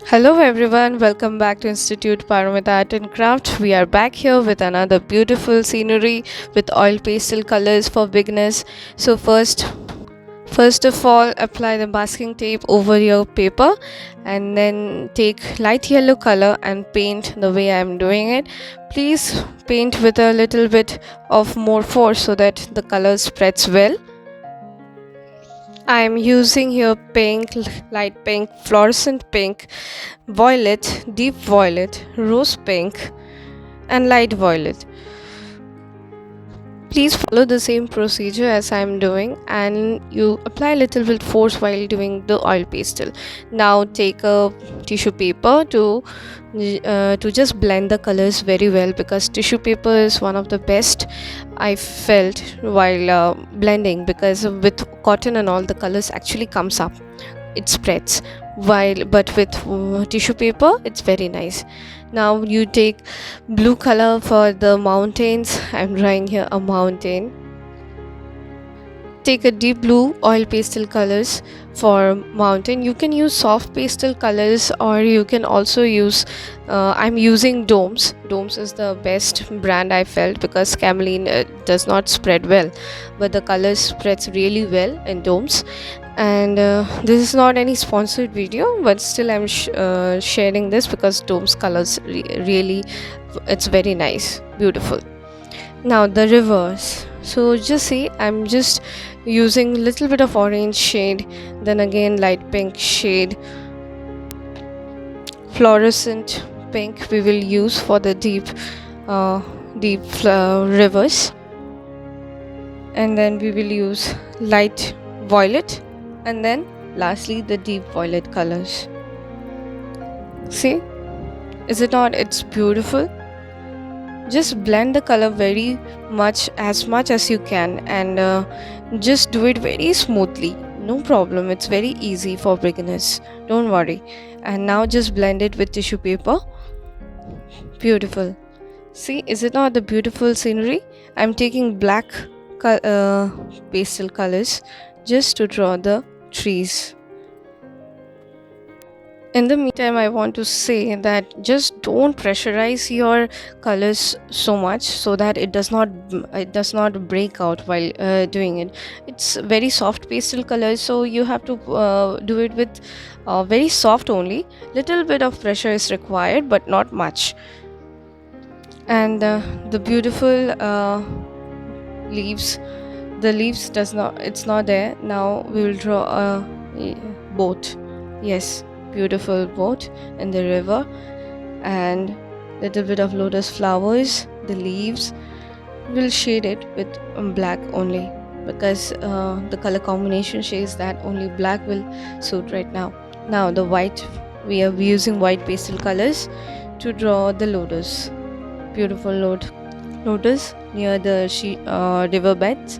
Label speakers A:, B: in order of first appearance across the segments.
A: Hello everyone, welcome back to Institute Paramita Art and Craft. We are back here with another beautiful scenery with oil pastel colors for beginners. So first of all, apply the masking tape over your paper and then take light yellow color and paint the way I am doing it. Please paint with a little bit of more force so that the color spreads well. I am using here pink, light pink, fluorescent pink, violet, deep violet, rose pink, and light violet. Please follow the same procedure as I am doing, and you apply a little bit force while doing the oil pastel. Now take a tissue paper to just blend the colors very well, because tissue paper is one of the best I felt while blending, because with cotton and all the colors actually comes up, it spreads, while but with tissue paper it's very nice. Now you take blue color for the mountains. I'm drawing here a mountain. Take a deep blue oil pastel colors for mountain. You can use soft pastel colors, or you can also use I'm using domes is the best brand I felt, because cameline does not spread well, but the colors spreads really well in domes. And this is not any sponsored video, but still I'm sharing this because domes colors really, it's very nice, beautiful. Now the rivers, so just see, I'm just using little bit of orange shade, then again light pink shade, fluorescent pink we will use for the deep rivers, and then we will use light violet, and then lastly the deep violet colors. See, is it not, it's beautiful. Just blend the color very much as you can, and just do it very smoothly, no problem, it's very easy for beginners, don't worry. And now just blend it with tissue paper. Beautiful. See, is it not the beautiful scenery? I'm taking black pastel colors just to draw the trees. In the meantime, I want to say that just don't pressurize your colors so much, so that it does not break out while doing it. It's very soft pastel colors, so you have to do it with very soft only. Little bit of pressure is required, but not much. And the beautiful leaves, the leaves does not, it's not there. Now we will draw a boat. Yes, beautiful boat in the river, and little bit of lotus flowers. The leaves will shade it with black only, because the color combination says that only black will suit right now. Now the white, we are using white pastel colors to draw the lotus. Beautiful lotus near the river beds.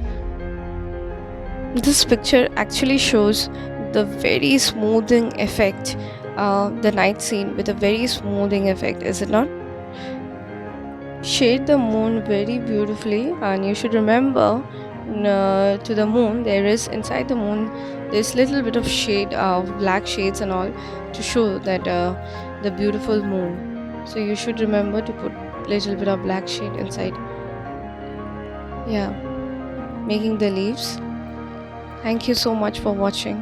A: This picture actually shows the very smoothing effect, the night scene with a very smoothing effect, is it not? Shade the moon very beautifully, and you should remember, to the moon, there is inside the moon, there's little bit of shade of black shades and all, to show that the beautiful moon. So you should remember to put little bit of black shade inside. Yeah, making the leaves. Thank you so much for watching.